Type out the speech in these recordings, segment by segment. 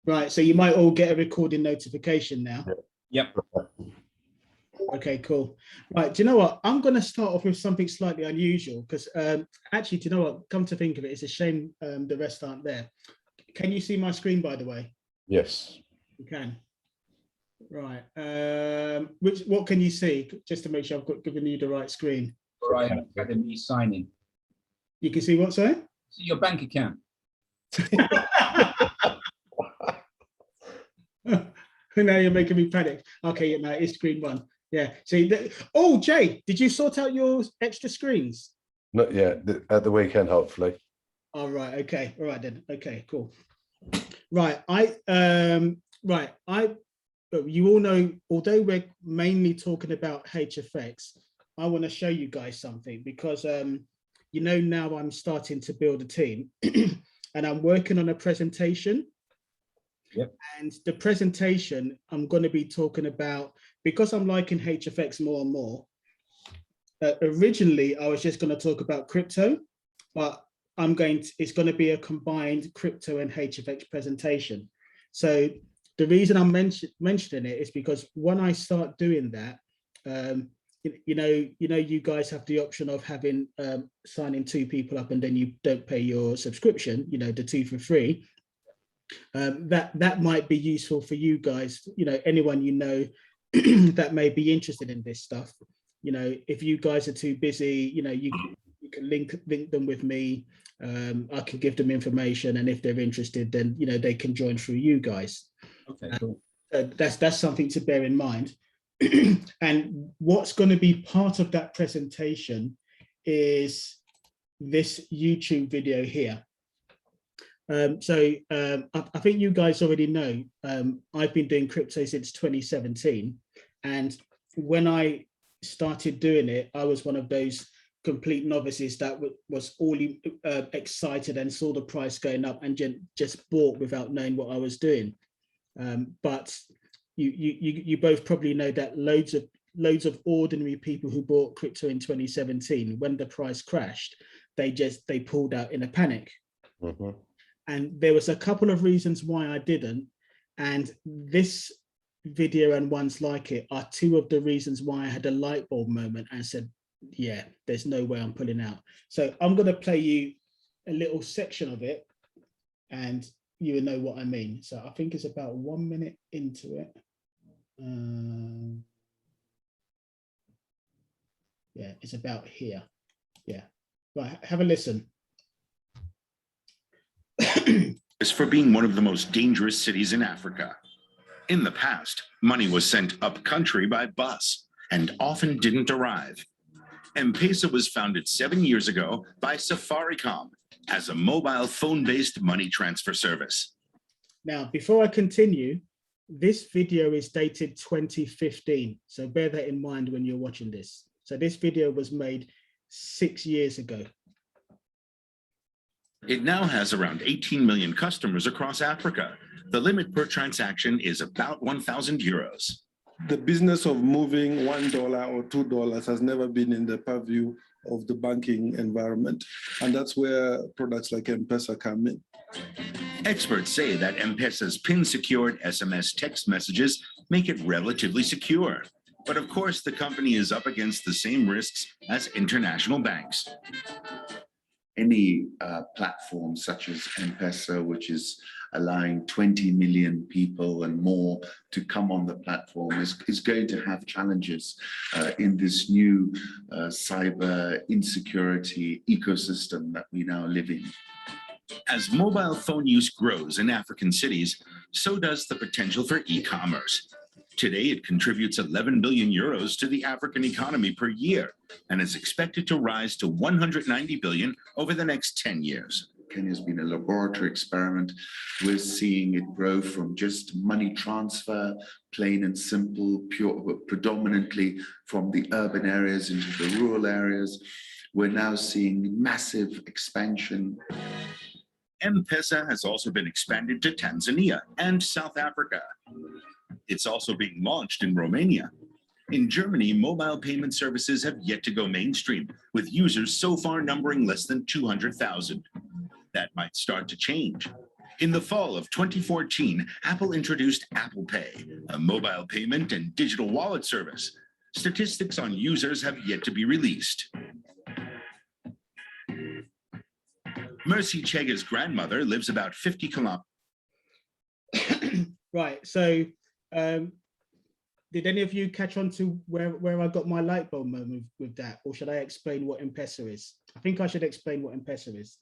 Right, so you might all get a recording notification now. Yep. Okay, cool. Right, do you know what? I'm going to start off with something slightly unusual because actually, do you know what? Come to think of it, it's a shame the rest aren't there. Can you see my screen, by the way? Yes. You can. Right. What can you see? Just to make sure I've given you the right screen. Right, Academy signing. You can see what, sorry? See your bank account. Now you're making me panic. Okay, yeah, no, it's screen one. Yeah. See, oh, Jay, did you sort out your extra screens? Not yet. At the weekend, hopefully. All right. Okay. All right then. Okay. Cool. Right. You all know, although we're mainly talking about HFX, I want to show you guys something because you know, now I'm starting to build a team and I'm working on a presentation. Yep. And the presentation I'm going to be talking about, because I'm liking HFX more and more. Originally, I was just going to talk about crypto, but it's going to be a combined crypto and HFX presentation. So the reason I'm mentioning it is because when I start doing that, you guys have the option of having signing 2 people up and then you don't pay your subscription, the 2 for free. That might be useful for you guys, anyone that may be interested in this stuff. If you guys are too busy, you can link them with me. I can give them information, and if they're interested, then they can join through you guys. Okay, cool. That's something to bear in mind. And what's going to be part of that presentation is this YouTube video here. I think you guys already know, I've been doing crypto since 2017. And when I started doing it, I was one of those complete novices that was all excited and saw the price going up and just bought without knowing what I was doing. But you both probably know that loads of ordinary people who bought crypto in 2017, when the price crashed, they pulled out in a panic. Mm-hmm. And there was a couple of reasons why I didn't. And this video and ones like it are 2 of the reasons why I had a light bulb moment and said, yeah, there's no way I'm pulling out. So I'm going to play you a little section of it and you will know what I mean. So I think it's about 1 minute into it. Yeah, it's about here. Yeah. Right, have a listen. Is for being one of the most dangerous cities in Africa. In the past, money was sent up country by bus and often didn't arrive. M-Pesa was founded 7 years ago by Safaricom as a mobile phone-based money transfer service. Now, before I continue, this video is dated 2015. So bear that in mind when you're watching this. So this video was made 6 years ago. It now has around 18 million customers across Africa. The limit per transaction is about 1,000 euros. The business of moving $1 or $2 has never been in the purview of the banking environment. And that's where products like M-Pesa come in. Experts say that M-Pesa's PIN-secured SMS text messages make it relatively secure. But of course, the company is up against the same risks as international banks. Any platform such as M-Pesa, which is allowing 20 million people and more to come on the platform, is going to have challenges in this new cyber insecurity ecosystem that we now live in. As mobile phone use grows in African cities, so does the potential for e-commerce. Today, it contributes 11 billion euros to the African economy per year and is expected to rise to 190 billion over the next 10 years. Kenya's been a laboratory experiment. We're seeing it grow from just money transfer, plain and simple, pure, predominantly from the urban areas into the rural areas. We're now seeing massive expansion. M-Pesa has also been expanded to Tanzania and South Africa. It's also being launched in Romania. In Germany, mobile payment services have yet to go mainstream, with users so far numbering less than 200,000. That might start to change. In the fall of 2014, Apple introduced Apple Pay, a mobile payment and digital wallet service. Statistics on users have yet to be released. Mercy Chega's grandmother lives about 50 kilometers. Right, so did any of you catch on to where I got my light bulb moment with that, or should I explain what impesa is? I think I should explain what impesa is.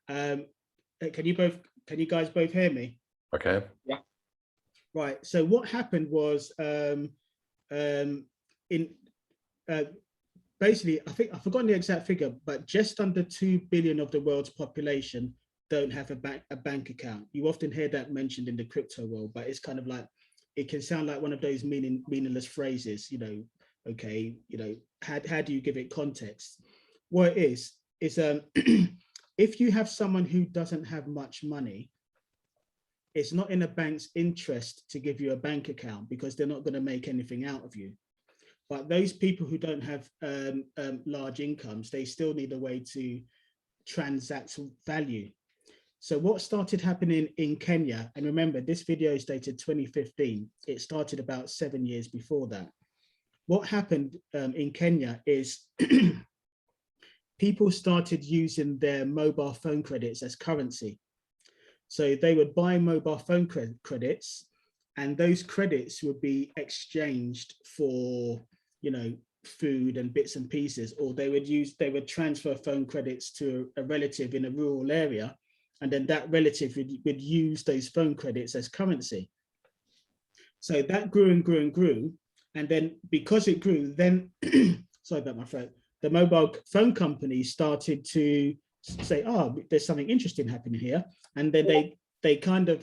Can you guys both hear me? Okay. Yeah. Right, so what happened was basically, I think I've forgotten the exact figure, but just under 2 billion of the world's population don't have a bank account. You often hear that mentioned in the crypto world, but it's kind of like, it can sound like one of those meaningless phrases, you know, okay, you know, how do you give it context? What it is if you have someone who doesn't have much money, it's not in a bank's interest to give you a bank account because they're not going to make anything out of you. But those people who don't have large incomes, they still need a way to transact value. So what started happening in Kenya, and remember, this video is dated 2015. It started about 7 years before that. What happened in Kenya is people started using their mobile phone credits as currency. So they would buy mobile phone credits, and those credits would be exchanged for, you know, food and bits and pieces, or they would transfer phone credits to a relative in a rural area, and then that relative would use those phone credits as currency. So that grew and grew and grew. And then because it grew, then, sorry about my throat, the mobile phone companies started to say, oh, there's something interesting happening here. And then they kind of,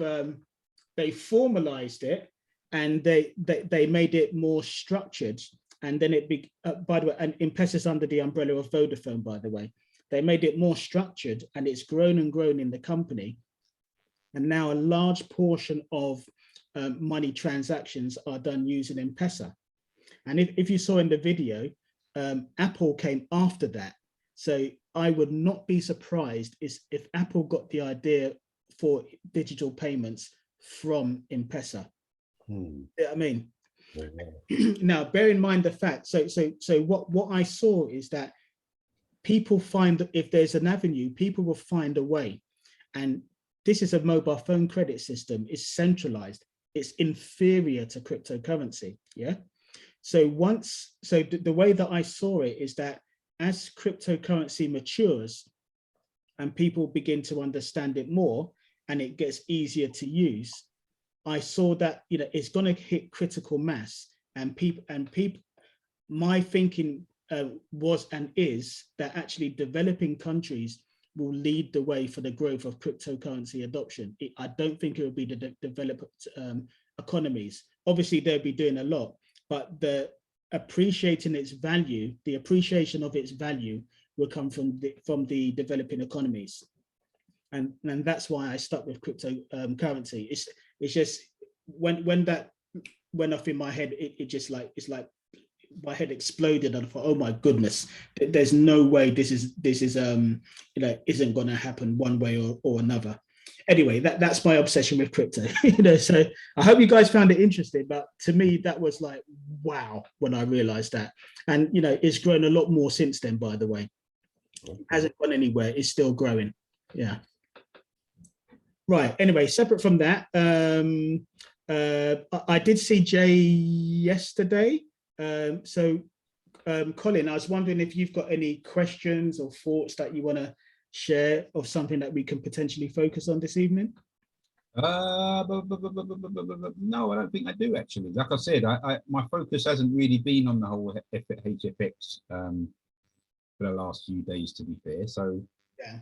they formalized it, and they made it more structured. And then it, by the way, and M-Pesa's under the umbrella of Vodafone, by the way. They made it more structured, and it's grown and grown in the company. And now a large portion of money transactions are done using M-Pesa. And if you saw in the video, Apple came after that. So I would not be surprised if Apple got the idea for digital payments from M-Pesa. You know what I mean? Now, bear in mind the fact, so what I saw is that people find that if there's an avenue, people will find a way. And this is a mobile phone credit system. It's centralized. It's inferior to cryptocurrency. Yeah. So the way that I saw it is that as cryptocurrency matures and people begin to understand it more and it gets easier to use, I saw that, you know, it's going to hit critical mass, and my thinking was and is that actually developing countries will lead the way for the growth of cryptocurrency adoption. I don't think it will be the developed economies. Obviously, they'll be doing a lot, but the appreciation of its value will come from the developing economies. And that's why I stuck with cryptocurrency. It's just when that went off in my head, it's like my head exploded, and I thought, oh my goodness, there's no way this is you know, isn't going to happen one way or another. Anyway, that's my obsession with crypto. You know, so I hope you guys found it interesting, but to me that was like, wow, when I realized that. And you know, it's grown a lot more since then, by the way. It hasn't gone anywhere, it's still growing. Yeah. Right, anyway, separate from that, I did see Jay yesterday. Colin, I was wondering if you've got any questions or thoughts that you want to share of something that we can potentially focus on this evening. No, I don't think I do, actually. Like I said, my focus hasn't really been on the whole HFX for the last few days, to be fair. So yeah,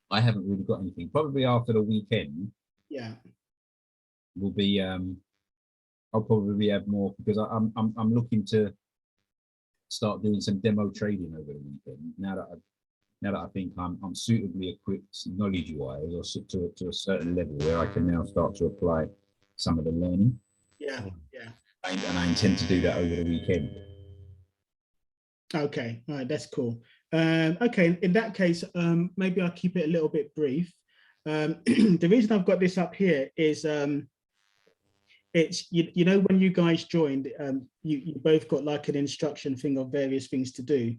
I haven't really got anything. Probably after the weekend, yeah, will be I'll probably have more, because I'm looking to start doing some demo trading over the weekend. Now that I think I'm suitably equipped knowledge-wise, or to a certain level where I can now start to apply some of the learning. Yeah, yeah. And I intend to do that over the weekend. Okay, all right, that's cool. Okay, in that case, maybe I'll keep it a little bit brief. The reason I've got this up here is it's you know, when you guys joined, you both got like an instruction thing of various things to do.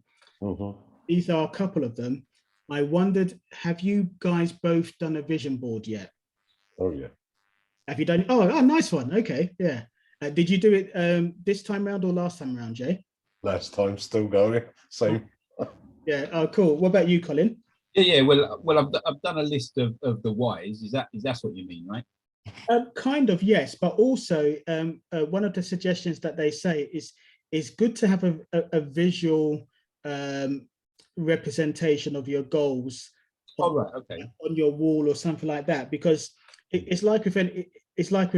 These are a couple of them. I wondered, have you guys both done a vision board yet? Oh yeah. Have you done? Oh, nice one. Okay, yeah. Did you do it this time around or last time around, Jay? Last time, still going. Same. Yeah. Oh, cool. What about you, Colin? Yeah. Well, I've done a list of the whys. Is that what you mean, right? Kind of, yes. But also, one of the suggestions that they say is good to have a visual representation of your goals. Oh, right. Okay. On your wall or something like that, because it's like with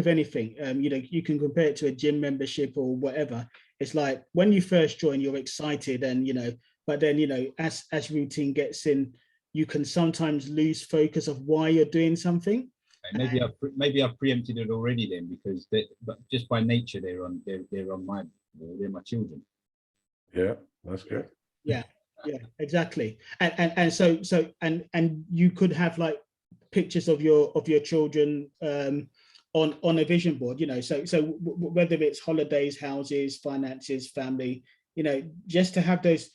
anything. You know, you can compare it to a gym membership or whatever. It's like when you first join, you're excited, and you know, but then you know, as routine gets in, you can sometimes lose focus of why you're doing something. Okay, maybe I've preempted it already then, because but just by nature they're on my wall. They're my children. Yeah, that's good. Yeah, exactly. And so you could have like pictures of your children on a vision board, you know, so whether it's holidays, houses, finances, family, you know, just to have those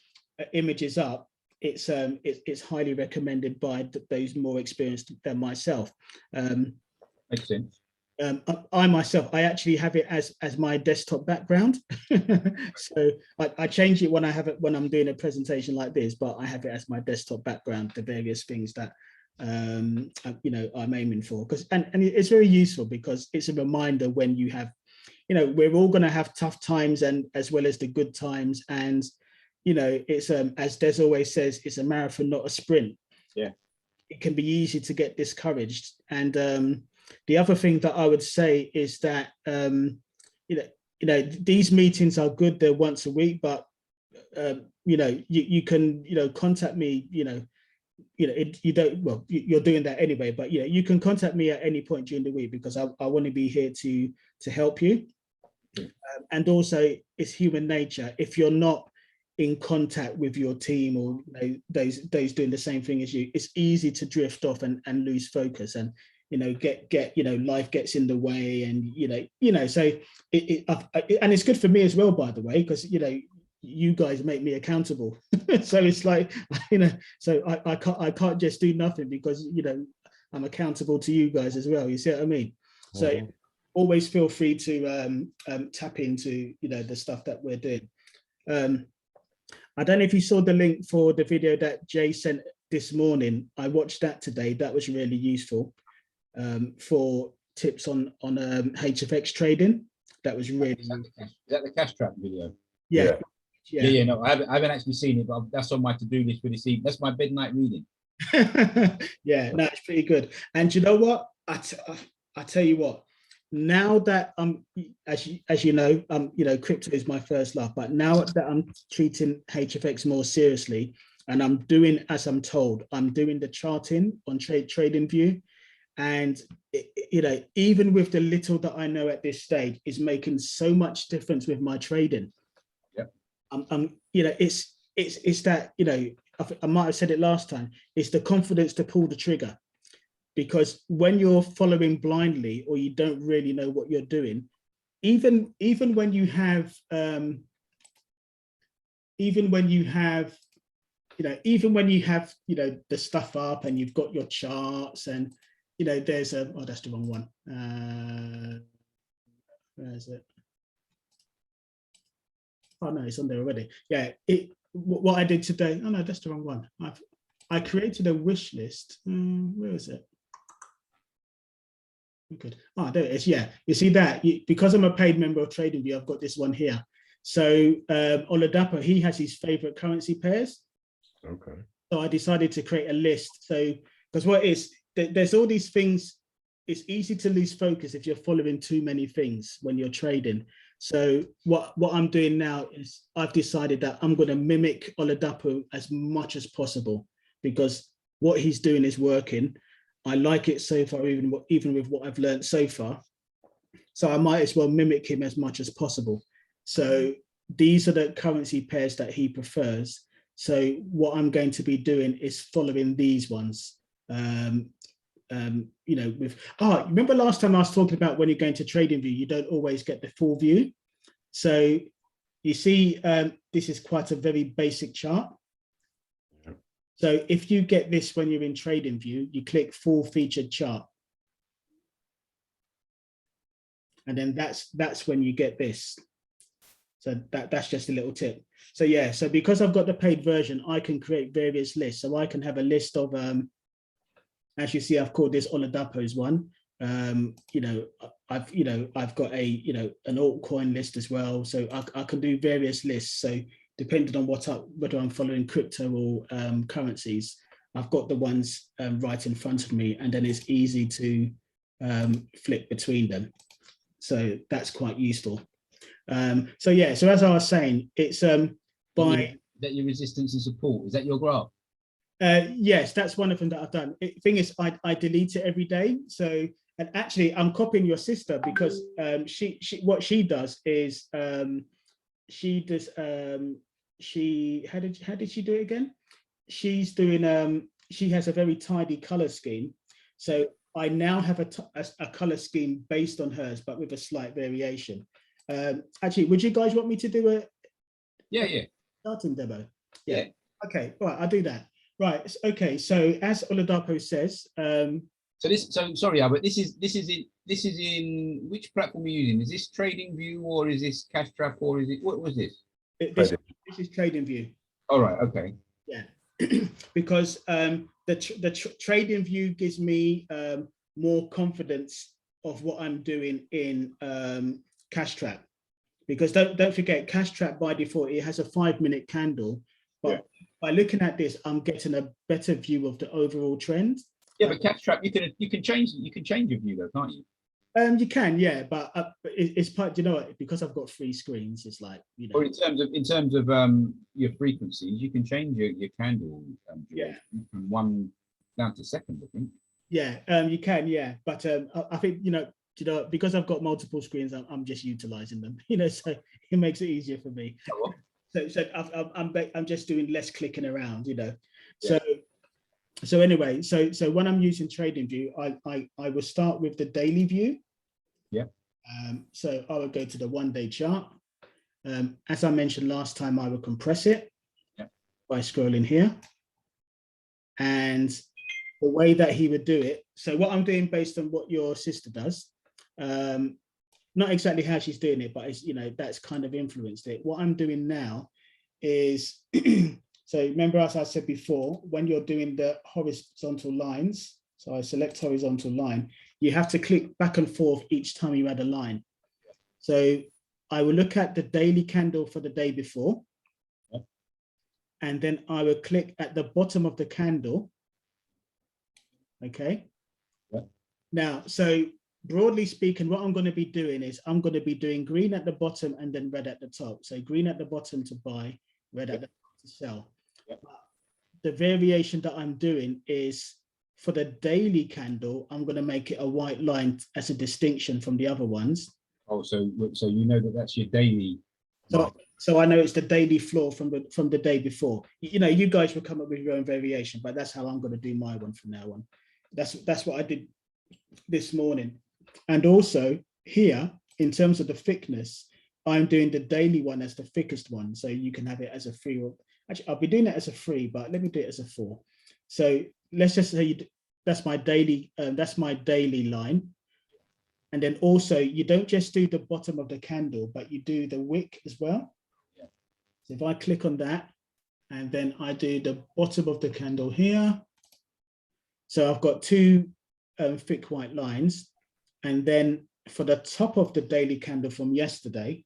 images up, it's highly recommended by those more experienced than myself. Makes sense. I actually have it as my desktop background. So I change it when I'm doing a presentation like this, but I have it as my desktop background, the various things that you know, I'm aiming for, because and it's very useful because it's a reminder when you have, you know, we're all going to have tough times and as well as the good times, and you know, it's as Des always says, it's a marathon, not a sprint. Yeah, it can be easy to get discouraged. And the other thing that I would say is that you know, these meetings are good, they're once a week, but you know, you can, you know, contact me, you know, you don't, well, you're doing that anyway, but you know, you can contact me at any point during the week, because I want to be here to help you. And also, it's human nature, if you're not in contact with your team, or you know, those doing the same thing as you, it's easy to drift off and lose focus, and you know, get you know, life gets in the way, and you know, so and it's good for me as well, by the way, because you know, you guys make me accountable. So it's like, you know, so I can't just do nothing, because you know, I'm accountable to you guys as well, you see what I mean? So always feel free to tap into, you know, the stuff that we're doing. I don't know if you saw the link for the video that Jay sent this morning. I watched that today. That was really useful for tips on HFX trading. That was really useful. Is that the Cashtrap video? Yeah. No, I haven't actually seen it, but that's on my to-do list for this evening. That's my midnight reading. Yeah, no, it's pretty good. And you know what? I tell you what, now that as you know, you know, crypto is my first love, but now that I'm treating HFX more seriously, and I'm doing as I'm told, I'm doing the charting on TradingView, and you know, even with the little that I know at this stage, is making so much difference with my trading. You know, it's that, you know, I might have said it last time, it's the confidence to pull the trigger. Because when you're following blindly, or you don't really know what you're doing, even when you have you know, the stuff up and you've got your charts, and you know, there's oh, that's the wrong one. Where is it? Oh no, it's on there already. Yeah, what I did today. Oh no, that's the wrong one. I created a wish list. Where is it? Good. Oh, there it is. Yeah, you see that, because I'm a paid member of TradingView, I've got this one here. So Oladapo, he has his favorite currency pairs. Okay. So I decided to create a list. So because what is, there's all these things. It's easy to lose focus if you're following too many things when you're trading. So what I'm doing now is I've decided that I'm going to mimic Oladapo as much as possible, because what he's doing is working. I like it so far, even with what I've learned so far. So I might as well mimic him as much as possible. So these are the currency pairs that he prefers. So what I'm going to be doing is following these ones. you know, remember last time I was talking about when you're going to TradingView, you don't always get the full view. So you see, this is quite a very basic chart. So if you get this when you're in TradingView, you click full featured chart. And then that's when you get this. So that's just a little tip. So yeah, so because I've got the paid version, I can create various lists. So I can have a list of, as you see, I've called this Oladapo's one. You know, I've got a, an altcoin list as well. So I can do various lists. So depending on whether I'm following crypto or currencies, I've got the ones right in front of me, and then it's easy to flip between them. So that's quite useful. So yeah, so as I was saying, it's by... Is that your resistance and support? Is that your graph? Yes, that's one of them that I've done. Thing is, I delete it every day. So, and actually I'm copying your sister because she what she does is she does how did she do it again? She's doing she has a very tidy color scheme. So I now have a color scheme based on hers, but with a slight variation. Actually, would you guys want me to do a starting demo? Yeah. Okay, all right, I'll do that. Right, okay, so as Oladapo says, so sorry, Albert, this is in which platform are you using? Is this TradingView or is this Cashtrap or is it, what was this? This is TradingView. All right, okay. Yeah, because the TradingView gives me more confidence of what I'm doing in Cashtrap, because don't forget, Cashtrap by default, it has a 5-minute candle, but by looking at this, I'm getting a better view of the overall trend. Yeah, but Cashtrap, you can change your view though, can't you? You can, yeah, but it's part. You know what? Because I've got 3 screens, it's like, you know. Or in terms of your frequencies, you can change your candle from 1 down to second, I think. Yeah, you can, yeah, but I think you know because I've got multiple screens, I'm just utilizing them, you know, so it makes it easier for me. Oh, so I'm just doing less clicking around, you know. Yeah. So anyway, so when I'm using TradingView, I will start with the daily view. Yeah. So I will go to the 1-day chart. As I mentioned last time, I will compress it by scrolling here. And the way that he would do it, so what I'm doing based on what your sister does, not exactly how she's doing it, but it's, you know, that's kind of influenced it. What I'm doing now is, so remember, as I said before, when you're doing the horizontal lines, so I select horizontal line, you have to click back and forth each time you add a line. So I will look at the daily candle for the day before, and then I will click at the bottom of the candle. Okay. Now, so broadly speaking, what I'm going to be doing is I'm going to be doing green at the bottom and then red at the top. So green at the bottom to buy, red at the top to sell. The variation that I'm doing is for the daily candle, I'm going to make it a white line as a distinction from the other ones. Oh, so you know that's your daily. So I know it's the daily floor from the day before. You know, you guys will come up with your own variation, but that's how I'm going to do my one from now on. That's what I did this morning. And also here, in terms of the thickness, I'm doing the daily one as the thickest one. So you can have it as a 3, or actually I'll be doing it as a 3, but let me do it as a 4. So let's just say that's my daily line. And then also you don't just do the bottom of the candle, but you do the wick as well. So if I click on that, and then I do the bottom of the candle here. So I've got 2 thick white lines. And then for the top of the daily candle from yesterday,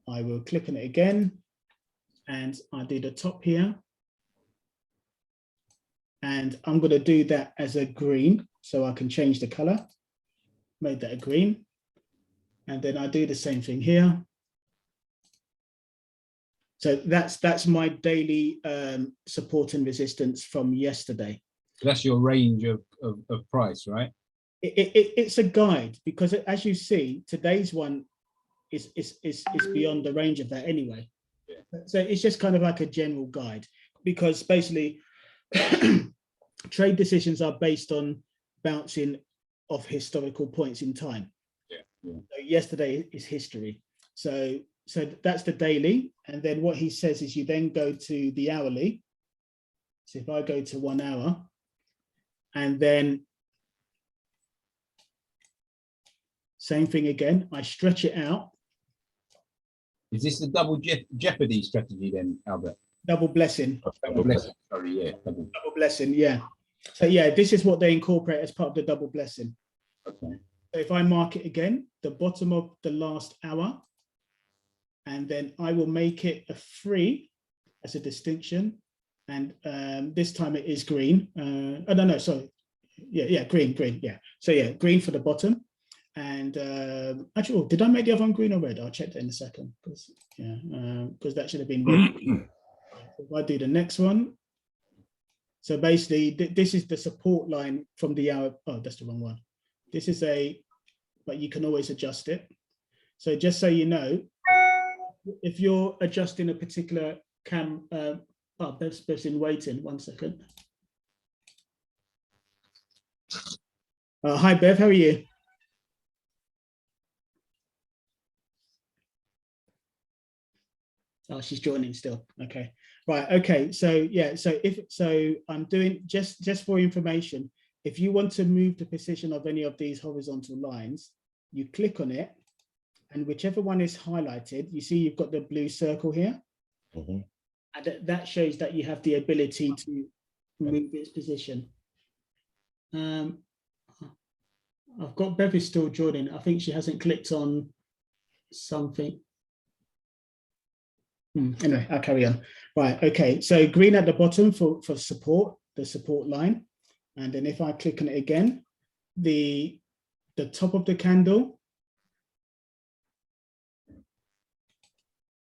I will click on it again. And I do the top here. And I'm going to do that as a green, so I can change the color. Made that a green. And then I do the same thing here. So that's my daily support and resistance from yesterday. That's your range of price, right? It's a guide, because as you see, today's one is beyond the range of that anyway. Yeah. So it's just kind of like a general guide, because basically trade decisions are based on bouncing of historical points in time. Yeah. Yeah. So yesterday is history. So that's the daily. And then what he says is you then go to the hourly. So if I go to 1 hour, and then same thing again, I stretch it out. Is this the double jeopardy strategy then, Albert? Double blessing. Double blessing. Sorry, yeah. Double blessing, yeah. So yeah, this is what they incorporate as part of the double blessing. Okay. So if I mark it again, the bottom of the last hour, and then I will make it a 3 as a distinction. And this time it is green. Oh, no, sorry. Yeah, green, yeah. So yeah, green for the bottom. And actually, did I make the other one green or red? I'll check that in a second, because that should have been red. If I do the next one. So basically, this is the support line from the hour. Oh, that's the wrong one. This is but you can always adjust it. So just so you know, if you're adjusting a particular Bev's in waiting, 1 second. Hi, Bev, how are you? Oh, she's joining still. Okay, right. Okay, so yeah, so I'm doing just for information. If you want to move the position of any of these horizontal lines, you click on it, and whichever one is highlighted, you see you've got the blue circle here, and that shows that you have the ability to move its position. I've got Bev still joining. I think she hasn't clicked on something. Anyway, I'll carry on. Right, okay, so green at the bottom for support, the support line. And then if I click on it again, the top of the candle,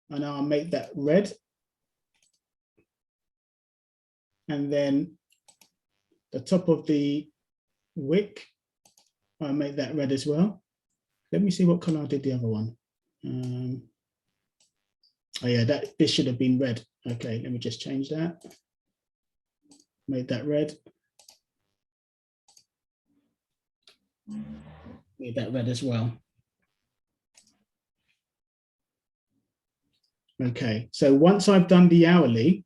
and I'll make that red. And then the top of the wick, I'll make that red as well. Let me see what color I did the other one. Oh yeah, this should have been red. Okay, let me just change that. Make that red. Make that red as well. Okay, so once I've done the hourly,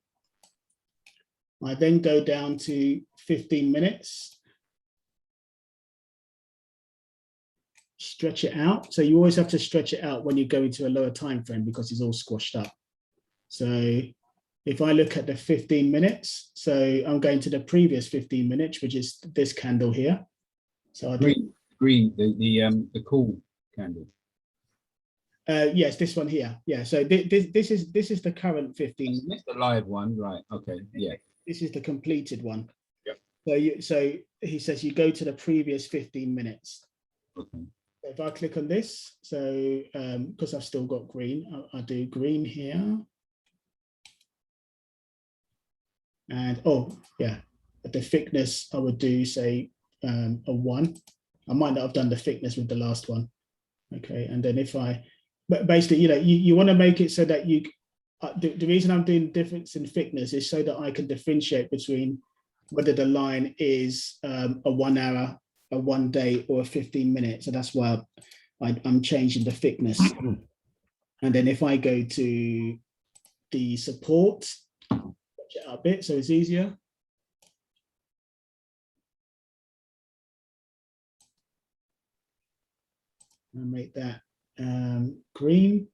I then go down to 15 minutes. Stretch it out. So you always have to stretch it out when you go into a lower time frame because it's all squashed up. So if I look at the 15 minutes, so I'm going to the previous 15 minutes, which is this candle here. So I do green, the cool candle. Yes, this one here. Yeah. So this is the current 15 minutes. The live one, right? Okay. Yeah. This is the completed one. Yep. So he says you go to the previous 15 minutes. Okay. If I click on this, so because I've still got green, I'll do green here. And oh yeah, at the thickness I would do say a 1. I might not have done the thickness with the last one. Okay, and then if but basically, you want to make it so that the reason I'm doing difference in thickness is so that I can differentiate between whether the line is a 1 hour, a 1 day, or a 15 minutes. So that's why I'm changing the thickness. And then if I go to the support, stretch it out a bit so it's easier. I'll make that green.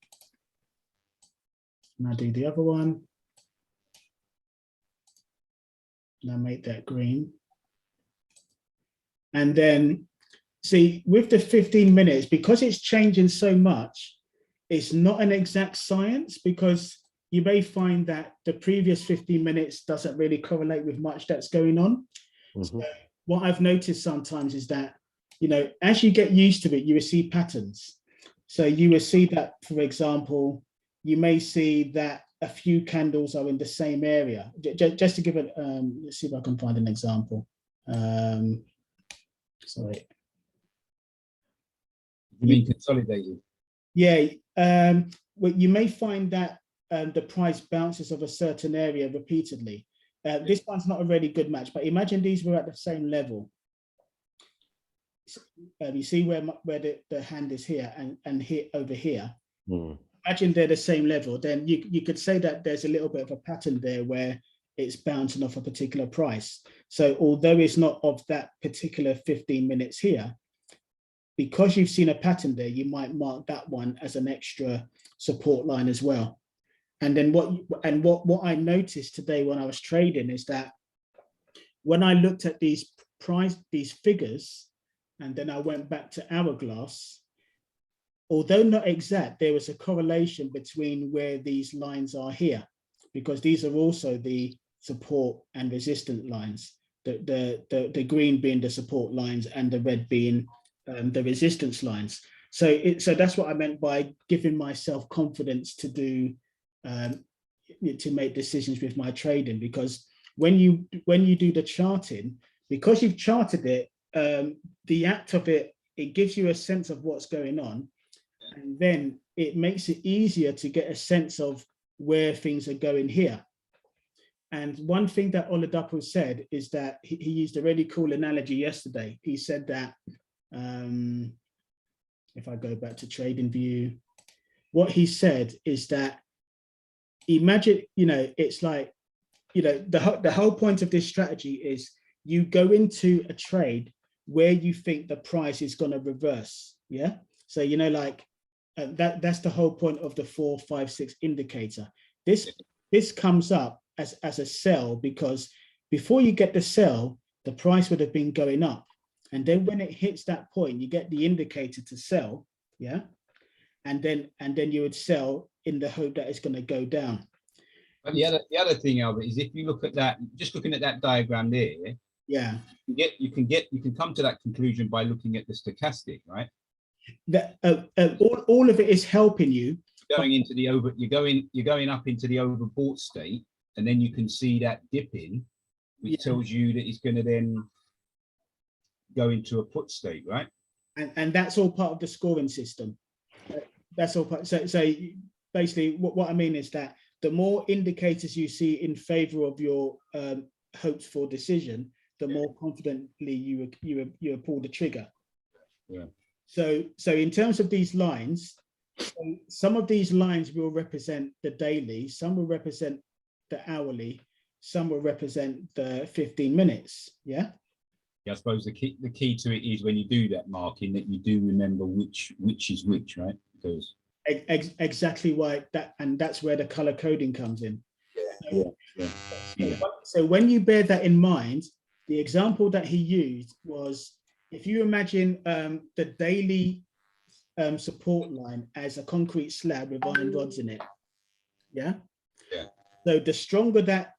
And I'll do the other one. And I'll make that green. And then, see, with the 15 minutes, because it's changing so much, it's not an exact science, because you may find that the previous 15 minutes doesn't really correlate with much that's going on. So what I've noticed sometimes is that, as you get used to it, you will see patterns. So you will see that, for example, you may see that a few candles are in the same area. Just to give it, let's see if I can find an example. Sorry. You mean consolidated? Yeah, well, you may find that the price bounces of a certain area repeatedly. This one's not a really good match, but imagine these were at the same level. you see where the hand is here and here over here. Hmm. Imagine they're the same level, then you could say that there's a little bit of a pattern there where it's bouncing off a particular price. So although it's not of that particular 15 minutes here, because you've seen a pattern there, you might mark that one as an extra support line as well. And then what I noticed today when I was trading is that when I looked at these figures, and then I went back to Hourglass, although not exact, there was a correlation between where these lines are here, because these are also the support and resistance lines, the green being the support lines and the red being the resistance lines. So that's what I meant by giving myself confidence to do, to make decisions with my trading, because when you do the charting, because you've charted it, the act of it gives you a sense of what's going on, and then it makes it easier to get a sense of where things are going here. And one thing that Oladapo said is that he used a really cool analogy yesterday. He said that, if I go back to TradingView, what he said is that, imagine, it's like, the whole point of this strategy is you go into a trade where you think the price is going to reverse. Yeah. So, like that's the whole point of the 4, 5, 6 indicator. This comes up as a sell, because before you get the sell, the price would have been going up. And then when it hits that point, you get the indicator to sell. Yeah. And then you would sell in the hope that it's going to go down. But the other thing, Albert, is if you look at that, just looking at that diagram there, yeah, you can come to that conclusion by looking at the stochastic, right? That all of it is helping you. Going into the you're going up into the overbought state, and then you can see that dipping, which tells you that it's going to then go into a put state, right? And that's all part of the scoring system. That's all part. So basically, what I mean is that the more indicators you see in favor of your hopes for decision, the more confidently you pull the trigger. Yeah. So in terms of these lines, some of these lines will represent the daily, some will represent the hourly, some will represent the 15 minutes. Yeah. Yeah, I suppose the key to it is when you do that marking, that you do remember which is which, right? Because exactly why that's where the color coding comes in. So when you bear that in mind, the example that he used was, if you imagine the daily support line as a concrete slab with iron rods in it. Yeah. So the stronger that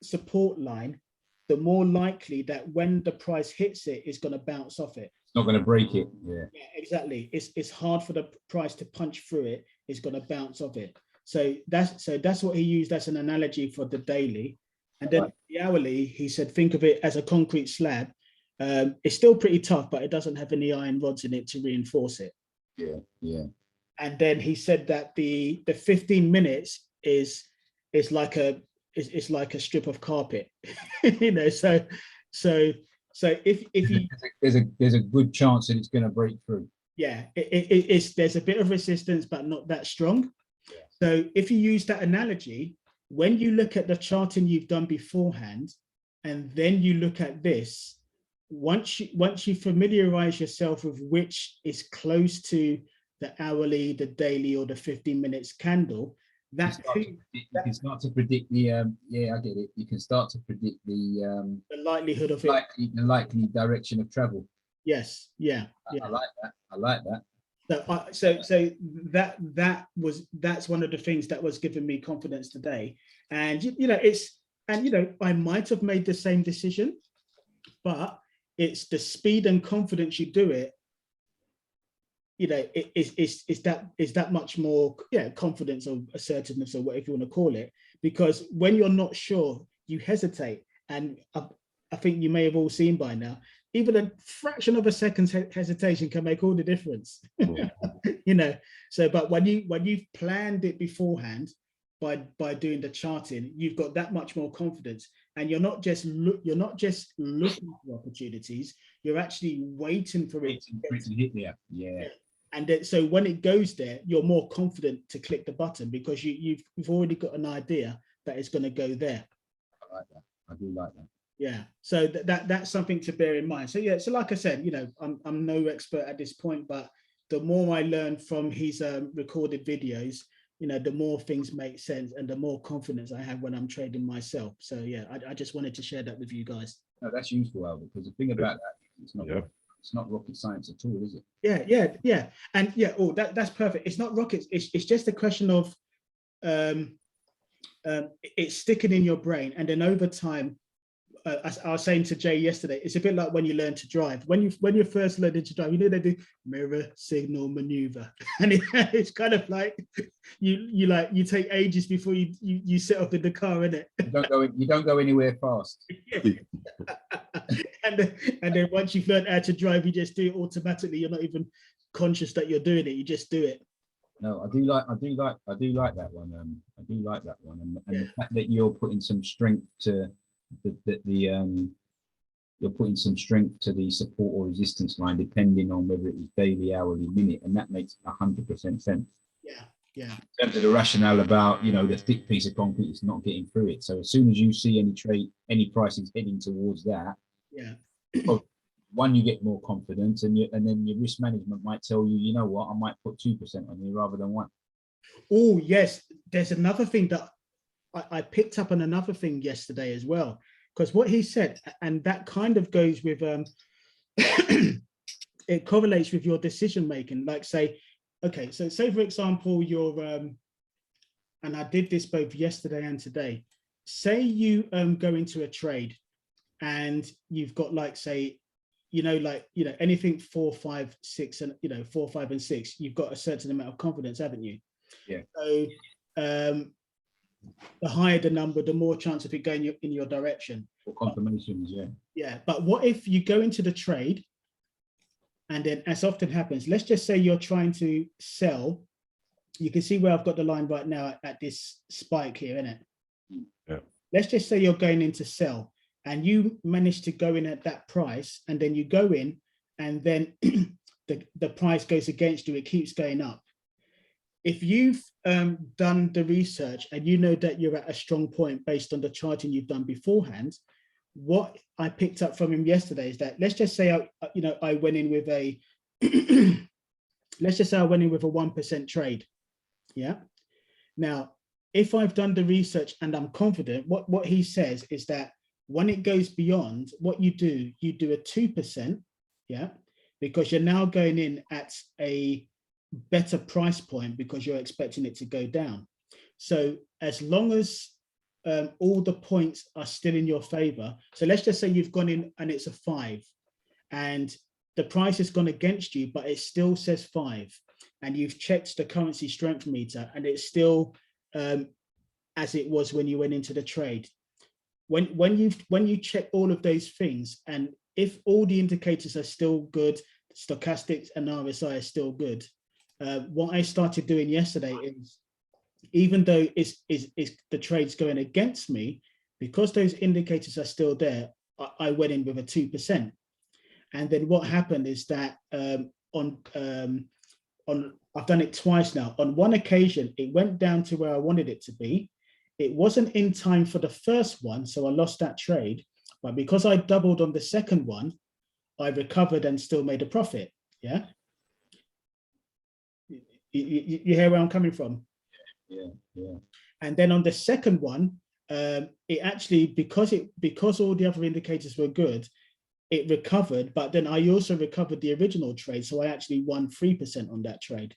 support line, the more likely that when the price hits it, it's going to bounce off it. It's not going to break it. Yeah, exactly. It's hard for the price to punch through it. It's going to bounce off it. So that's what he used as an analogy for the daily. And then the hourly, he said, think of it as a concrete slab. It's still pretty tough, but it doesn't have any iron rods in it to reinforce it. Yeah. And then he said that the 15 minutes is like a strip of carpet, So if you there's a good chance that it's going to break through. Yeah, there's a bit of resistance, but not that strong. Yeah. So if you use that analogy, when you look at the charting you've done beforehand, and then you look at this, once you familiarize yourself with which is close to the hourly, the daily, or the 15 minutes candle, you can start to predict the I get it. You can start to predict the likelihood of it, the likely direction of travel. Yes, yeah. I like that. So that's one of the things that was giving me confidence today. And I might have made the same decision, but it's the speed and confidence you do it. Is that much more confidence or assertiveness or whatever you want to call it, because when you're not sure, you hesitate. And I think you may have all seen by now, even a fraction of a second's hesitation can make all the difference. So but when you've planned it beforehand by doing the charting, you've got that much more confidence. and you're not just looking for opportunities, you're actually waiting for it to hit there. Yeah. And then, so when it goes there, you're more confident to click the button because you've already got an idea that it's going to go there. I like that. I do like that. Yeah, so that's something to bear in mind. So yeah, so like I said, you know, I'm no expert at this point, but the more I learn from his recorded videos, you know, the more things make sense and the more confidence I have when I'm trading myself. So yeah, I just wanted to share that with you guys. No, that's useful, Albert, because the thing about that, it's not rocket science at all, is it? Yeah, and yeah. Oh, that's perfect. It's not rockets. It's just a question of it's sticking in your brain, and then over time. I was saying to Jay yesterday, it's a bit like when you learn to drive. When you're first learning to drive, you know they do mirror, signal, maneuver, and it's kind of like you take ages before you set off in the car, innit? You don't go anywhere fast. and then once you've learned how to drive, you just do it automatically. You're not even conscious that you're doing it. You just do it. No, I do like that one. I do like that one, and the fact that you're putting some strength to you're putting some strength to the support or resistance line, depending on whether it is daily, hourly, minute, and that makes 100% sense. Yeah. In terms of the rationale about, you know, the thick piece of concrete is not getting through it. So as soon as you see any prices heading towards that, well, one, you get more confidence, and then your risk management might tell you, you know what, I might put 2% on you rather than 1%. Oh yes, there's another thing that I picked up on another thing yesterday as well, because what he said, and that kind of goes with, it correlates with your decision making. Like say, okay, so say for example, you're, and I did this both yesterday and today. Say you go into a trade, and you've got like say, anything 4, 5, 6, and 4, 5, and 6. You've got a certain amount of confidence, haven't you? Yeah. So. The higher the number, the more chance of it going in your direction. For confirmations, yeah. Yeah, but what if you go into the trade, and then, as often happens, let's just say you're trying to sell. You can see where I've got the line right now at this spike here, isn't it? Yeah. Let's just say you're going in to sell, and you manage to go in at that price, and then you go in, and then the price goes against you. It keeps going up. If you've done the research and you know that you're at a strong point based on the charting you've done beforehand, what I picked up from him yesterday is that let's just say I went in with a let's just say I went in with a 1% trade. Yeah. Now, if I've done the research and I'm confident, what he says is that when it goes beyond, what you do a 2%. Yeah, because you're now going in at a better price point because you're expecting it to go down. So as long as all the points are still in your favor, so let's just say you've gone in and it's a 5 and the price has gone against you, but it still says 5, and you've checked the currency strength meter and it's still as it was when you went into the trade. When you check all of those things, and if all the indicators are still good, stochastics and RSI are still good, what I started doing yesterday is, even though the trade's going against me, because those indicators are still there, I went in with a 2%. And then what happened is that I've done it twice now. On one occasion, it went down to where I wanted it to be. It wasn't in time for the first one, so I lost that trade. But because I doubled on the second one, I recovered and still made a profit. Yeah. You hear where I'm coming from? Yeah. And then on the second one, it actually, because all the other indicators were good, it recovered, but then I also recovered the original trade. So I actually won 3% on that trade.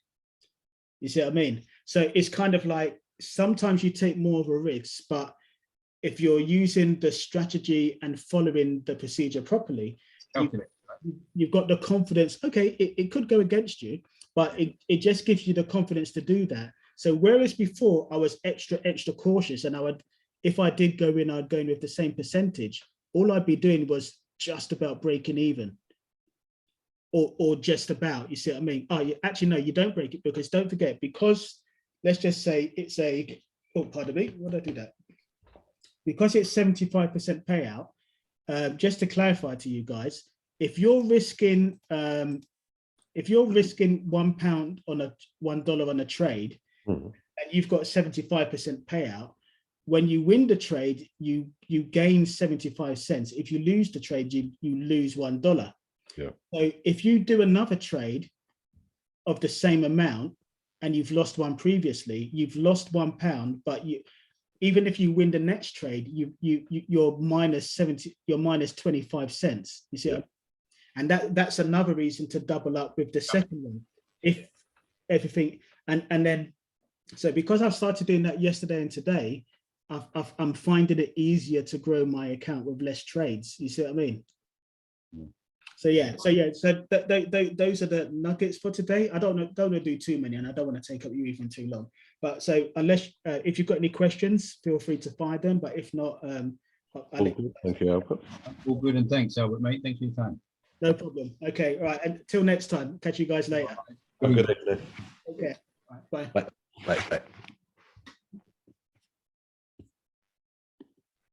You see what I mean? So it's kind of like, sometimes you take more of a risk, but if you're using the strategy and following the procedure properly, you've got the confidence. Okay, it could go against you, but it just gives you the confidence to do that. So whereas before I was extra cautious, and if I did go in, I'd go in with the same percentage. All I'd be doing was just about breaking even, or just about. You see what I mean? Oh, actually no, you don't break it, because don't forget, because let's just say it's a, oh, pardon me, why did I do that? because it's 75% payout, just to clarify to you guys, if you're risking £1 on a $1 on a trade, Mhm. and you've got 75% payout, when you win the trade, you gain 75 cents. If you lose the trade, you lose $1. Yeah. So if you do another trade of the same amount and you've lost one previously, you've lost £1, but even if you win the next trade, you're minus 25 cents. You see, Yeah. and that's another reason to double up with the second one. If everything, and then, so because I've started doing that yesterday and today, I'm finding it easier to grow my account with less trades. You see what I mean? Yeah. So those are the nuggets for today. I don't want to do too many, and I don't want to take up you even too long. But so unless if you've got any questions, feel free to fire them. But if not, All good. Thank you, Albert. All good, and thanks, Albert, mate. Thank you for your time. no problem. Okay, all right. Until next time. Catch you guys later. Have a good evening. Okay. All right, bye. Bye.